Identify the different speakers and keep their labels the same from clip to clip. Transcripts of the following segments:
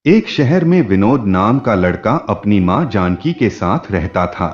Speaker 1: एक शहर में विनोद नाम का लड़का अपनी मां जानकी के साथ रहता था।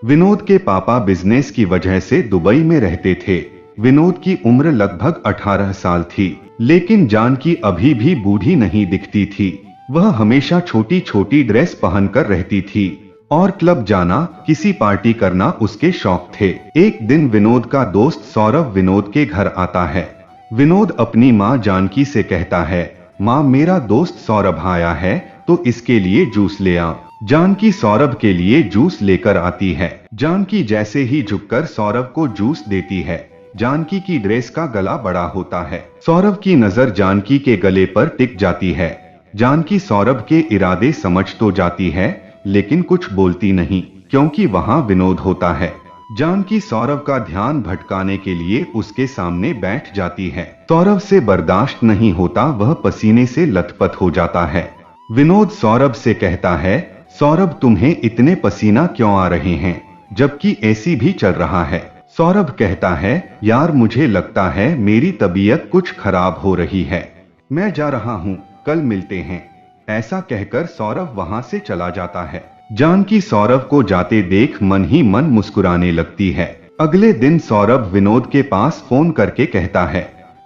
Speaker 1: विनोद के पापा बिजनेस की वजह से दुबई में रहते थे। विनोद की उम्र लगभग 18 साल थी, लेकिन जानकी अभी भी बूढ़ी नहीं दिखती थी। वह हमेशा छोटी छोटी ड्रेस पहनकर रहती थी और क्लब जाना, किसी पार्टी करना उसके शौक थे। एक दिन विनोद का दोस्त सौरभ विनोद के घर आता है। विनोद अपनी मां जानकी से कहता है, मां, मेरा दोस्त सौरभ आया है तो इसके लिए जूस ले आ। जानकी सौरभ के लिए जूस लेकर आती है। जानकी जैसे ही झुककर सौरभ को जूस देती है, जानकी की ड्रेस का गला बड़ा होता है। सौरभ की नजर जानकी के गले पर टिक जाती है। जानकी सौरभ के इरादे समझ तो जाती है, लेकिन कुछ बोलती नहीं, क्योंकि वहां विनोद होता है। जानकी सौरभ का ध्यान भटकाने के लिए उसके सामने बैठ जाती है। सौरभ से बर्दाश्त नहीं होता, वह पसीने से लथपथ हो जाता है। विनोद सौरभ से कहता है, सौरभ, तुम्हें इतने पसीना क्यों आ रहे हैं, जबकि एसी भी चल रहा है। सौरभ कहता है, यार मुझे लगता है मेरी तबीयत कुछ खराब हो रही है, मैं जा रहा हूँ, कल मिलते हैं। ऐसा कहकर सौरभ वहां से चला जाता है। जानकी सौरभ को जाते देख मन ही मन मुस्कुराने लगती है। अगले दिन सौरभ विनोद के पास फोन करके कहता है,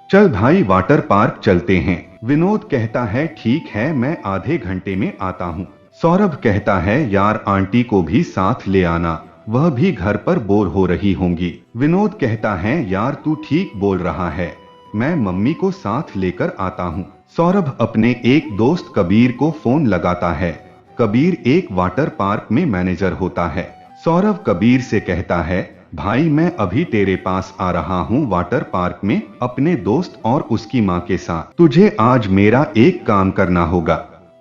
Speaker 1: चल भाई, वाटर पार्क चलते हैं। विनोद कहता है, ठीक है, मैं आधे घंटे में आता हूँ। सौरभ कहता है, यार आंटी को भी साथ ले आना, वह भी घर पर बोर हो रही होंगी। विनोद कहता है, यार तू ठीक बोल रहा है, मैं मम्मी को साथ लेकर आता हूँ। सौरभ अपने एक दोस्त कबीर को फोन लगाता है। कबीर एक वाटर पार्क में मैनेजर होता है। सौरभ कबीर से कहता है, भाई मैं अभी तेरे पास आ रहा हूँ वाटर पार्क में अपने दोस्त और उसकी माँ के साथ। तुझे आज मेरा एक काम करना होगा,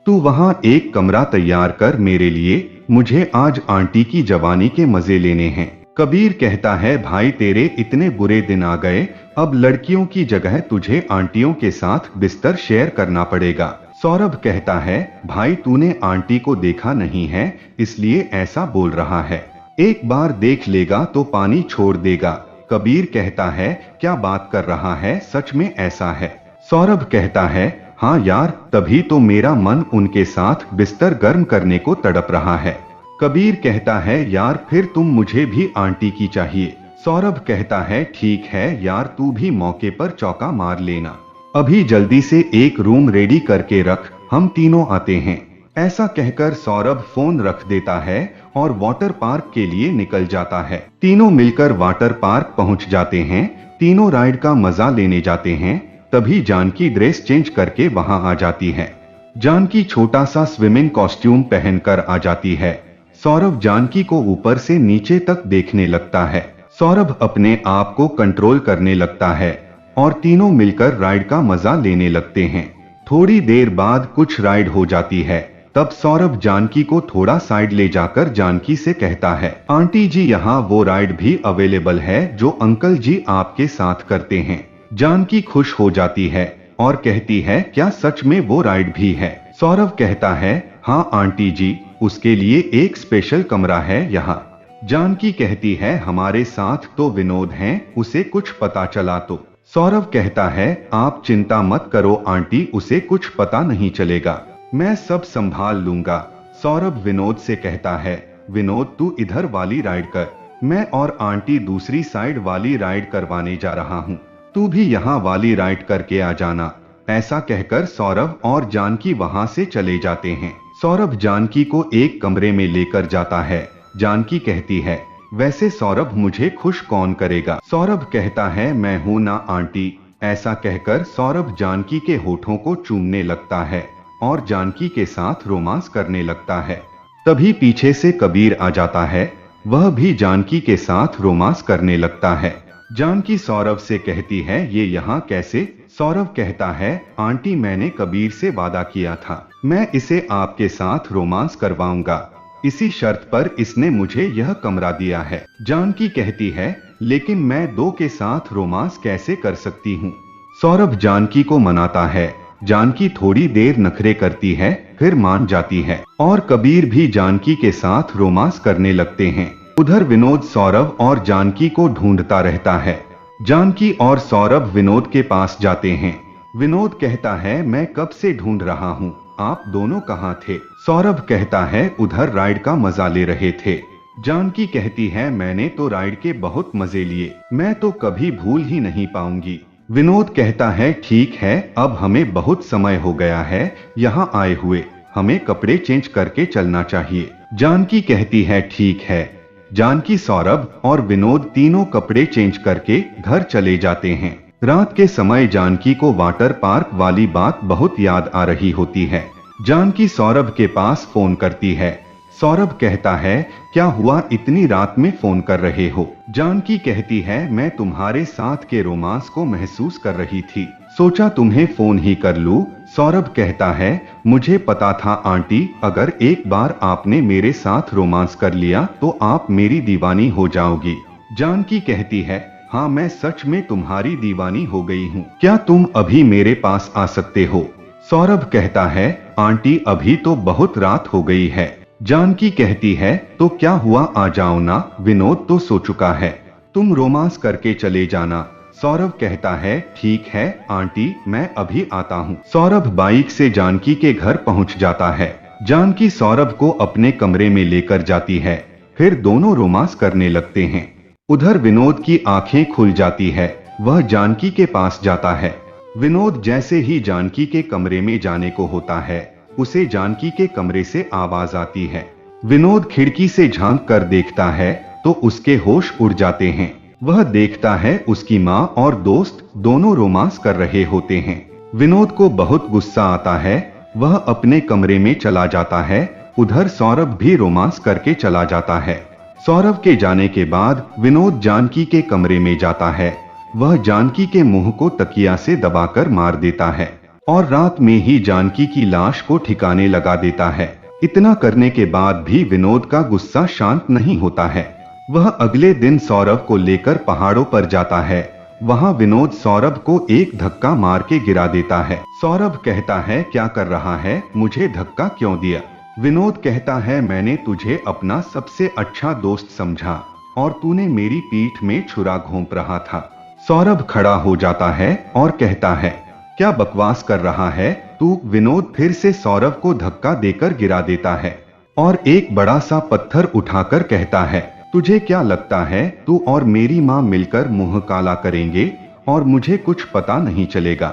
Speaker 1: तू वहाँ एक कमरा तैयार कर मेरे लिए, मुझे आज आंटी की जवानी के मजे लेने हैं। कबीर कहता है, भाई तेरे इतने बुरे दिन आ गए, अब लड़कियों की जगह तुझे आंटियों के साथ बिस्तर शेयर करना पड़ेगा। सौरभ कहता है, भाई तूने आंटी को देखा नहीं है, इसलिए ऐसा बोल रहा है, एक बार देख लेगा तो पानी छोड़ देगा। कबीर कहता है, क्या बात कर रहा है, सच में ऐसा है? सौरभ कहता है, हाँ यार, तभी तो मेरा मन उनके साथ बिस्तर गर्म करने को तड़प रहा है। कबीर कहता है, यार फिर तुम मुझे भी आंटी की चाहिए। सौरभ कहता है, ठीक है यार, तू भी मौके पर चौका मार लेना, अभी जल्दी से एक रूम रेडी करके रख, हम तीनों आते हैं। ऐसा कहकर सौरभ फोन रख देता है और वाटर पार्क के लिए निकल जाता है। तीनों मिलकर वाटर पार्क पहुंच जाते हैं। तीनों राइड का मजा लेने जाते हैं। तभी जानकी ड्रेस चेंज करके वहां आ जाती है। जानकी छोटा सा स्विमिंग कॉस्ट्यूम पहनकर आ जाती है। सौरभ जानकी को ऊपर से नीचे तक देखने लगता है। सौरभ अपने आप को कंट्रोल करने लगता है और तीनों मिलकर राइड का मजा लेने लगते हैं। थोड़ी देर बाद कुछ राइड हो जाती है। तब सौरभ जानकी को थोड़ा साइड ले जाकर जानकी से कहता है, आंटी जी, यहाँ वो राइड भी अवेलेबल है जो अंकल जी आपके साथ करते हैं। जानकी खुश हो जाती है और कहती है, क्या सच में वो राइड भी है? सौरभ कहता है, हाँ आंटी जी, उसके लिए एक स्पेशल कमरा है यहाँ। जानकी कहती है, हमारे साथ तो विनोद हैं, उसे कुछ पता चला तो? सौरभ कहता है, आप चिंता मत करो आंटी, उसे कुछ पता नहीं चलेगा, मैं सब संभाल लूंगा। सौरभ विनोद से कहता है, विनोद तू इधर वाली राइड कर, मैं और आंटी दूसरी साइड वाली राइड करवाने जा रहा हूँ, तू भी यहाँ वाली राइड करके आ जाना। ऐसा कहकर सौरभ और जानकी वहां से चले जाते हैं। सौरभ जानकी को एक कमरे में लेकर जाता है। जानकी कहती है, वैसे सौरभ मुझे खुश कौन करेगा? सौरभ कहता है, मैं हूं ना आंटी। ऐसा कहकर सौरभ जानकी के होठों को चूमने लगता है और जानकी के साथ रोमांस करने लगता है। तभी पीछे से कबीर आ जाता है, वह भी जानकी के साथ रोमांस करने लगता है। जानकी सौरभ से कहती है, ये यहाँ कैसे? सौरभ कहता है, आंटी मैंने कबीर से वादा किया था, मैं इसे आपके साथ रोमांस करवाऊंगा, इसी शर्त पर इसने मुझे यह कमरा दिया है। जानकी कहती है, लेकिन मैं दो के साथ रोमांस कैसे कर सकती हूँ? सौरभ जानकी को मनाता है। जानकी थोड़ी देर नखरे करती है, फिर मान जाती है और कबीर भी जानकी के साथ रोमांस करने लगते हैं। उधर विनोद सौरभ और जानकी को ढूंढता रहता है। जानकी और सौरभ विनोद के पास जाते हैं। विनोद कहता है, मैं कब से ढूंढ रहा हूँ, आप दोनों कहाँ थे? सौरभ कहता है, उधर राइड का मजा ले रहे थे। जानकी कहती है, मैंने तो राइड के बहुत मजे लिए, मैं तो कभी भूल ही नहीं पाऊंगी। विनोद कहता है, ठीक है, अब हमें बहुत समय हो गया है यहाँ आए हुए, हमें कपड़े चेंज करके चलना चाहिए। जानकी कहती है, ठीक है। जानकी, सौरभ और विनोद तीनों कपड़े चेंज करके घर चले जाते हैं। रात के समय जानकी को वाटर पार्क वाली बात बहुत याद आ रही होती है। जानकी सौरभ के पास फोन करती है। सौरभ कहता है, क्या हुआ, इतनी रात में फोन कर रहे हो? जानकी कहती है, मैं तुम्हारे साथ के रोमांस को महसूस कर रही थी, सोचा तुम्हें फोन ही कर लूं। सौरभ कहता है, मुझे पता था आंटी, अगर एक बार आपने मेरे साथ रोमांस कर लिया तो आप मेरी दीवानी हो जाओगी। जानकी कहती है, हाँ, मैं सच में तुम्हारी दीवानी हो गई हूँ, क्या तुम अभी मेरे पास आ सकते हो? सौरभ कहता है, आंटी अभी तो बहुत रात हो गई है। जानकी कहती है, तो क्या हुआ, आ जाओ ना, विनोद तो सो चुका है, तुम रोमांस करके चले जाना। सौरभ कहता है, ठीक है आंटी, मैं अभी आता हूँ। सौरभ बाइक से जानकी के घर पहुँच जाता है। जानकी सौरभ को अपने कमरे में लेकर जाती है, फिर दोनों रोमांस करने लगते हैं। उधर विनोद की आंखें खुल जाती है, वह जानकी के पास जाता है। विनोद जैसे ही जानकी के कमरे में जाने को होता है, उसे जानकी के कमरे से आवाज आती है। विनोद खिड़की से झांक कर देखता है तो उसके होश उड़ जाते हैं। वह देखता है उसकी माँ और दोस्त दोनों रोमांस कर रहे होते हैं। विनोद को बहुत गुस्सा आता है, वह अपने कमरे में चला जाता है। उधर सौरभ भी रोमांस करके चला जाता है। सौरभ के जाने के बाद विनोद जानकी के कमरे में जाता है। वह जानकी के मुंह को तकिया से दबाकर मार देता है और रात में ही जानकी की लाश को ठिकाने लगा देता है। इतना करने के बाद भी विनोद का गुस्सा शांत नहीं होता है। वह अगले दिन सौरभ को लेकर पहाड़ों पर जाता है। वहां विनोद सौरभ को एक धक्का मार के गिरा देता है। सौरभ कहता है, क्या कर रहा है, मुझे धक्का क्यों दिया? विनोद कहता है, मैंने तुझे अपना सबसे अच्छा दोस्त समझा और तूने मेरी पीठ में छुरा घोंप रहा था। सौरभ खड़ा हो जाता है और कहता है, क्या बकवास कर रहा है तू? विनोद फिर से सौरभ को धक्का देकर गिरा देता है और एक बड़ा सा पत्थर उठाकर कहता है, तुझे क्या लगता है तू और मेरी माँ मिलकर मुंह काला करेंगे और मुझे कुछ पता नहीं चलेगा?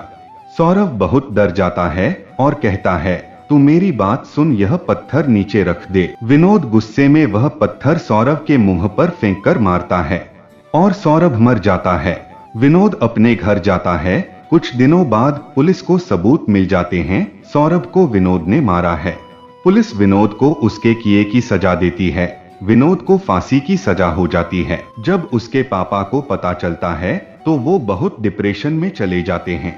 Speaker 1: सौरभ बहुत डर जाता है और कहता है, तू मेरी बात सुन, यह पत्थर नीचे रख दे। विनोद गुस्से में वह पत्थर सौरभ के मुंह पर फेंक कर मारता है और सौरभ मर जाता है। विनोद अपने घर जाता है। कुछ दिनों बाद पुलिस को सबूत मिल जाते हैं, सौरभ को विनोद ने मारा है। पुलिस विनोद को उसके किए की सजा देती है। विनोद को फांसी की सजा हो जाती है। जब उसके पापा को पता चलता है तो वो बहुत डिप्रेशन में चले जाते हैं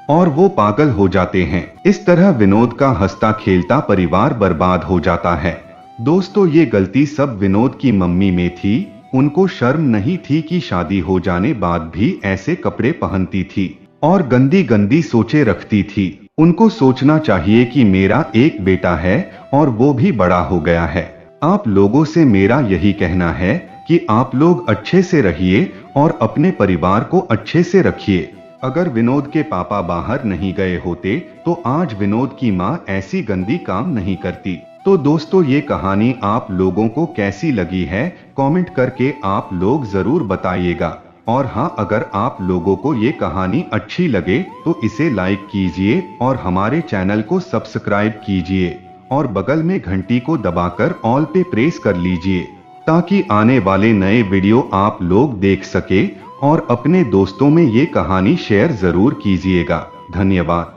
Speaker 1: और वो पागल हो जाते हैं। इस तरह विनोद का हंसता खेलता परिवार बर्बाद हो जाता है। दोस्तों, ये गलती सब विनोद की मम्मी में थी। उनको शर्म नहीं थी कि शादी हो जाने बाद भी ऐसे कपड़े पहनती थी और गंदी गंदी सोचे रखती थी। उनको सोचना चाहिए कि मेरा एक बेटा है और वो भी बड़ा हो गया है। आप लोगों से मेरा यही कहना है कि आप लोग अच्छे से रहिए और अपने परिवार को अच्छे से रखिए। अगर विनोद के पापा बाहर नहीं गए होते तो आज विनोद की माँ ऐसी गंदी काम नहीं करती। तो दोस्तों, ये कहानी आप लोगों को कैसी लगी है, कमेंट करके आप लोग जरूर बताइएगा। और हाँ, अगर आप लोगों को ये कहानी अच्छी लगे तो इसे लाइक कीजिए और हमारे चैनल को सब्सक्राइब कीजिए और बगल में घंटी को दबाकर ऑल पे प्रेस कर लीजिए ताकि आने वाले नए वीडियो आप लोग देख सके और अपने दोस्तों में ये कहानी शेयर जरूर कीजिएगा। धन्यवाद।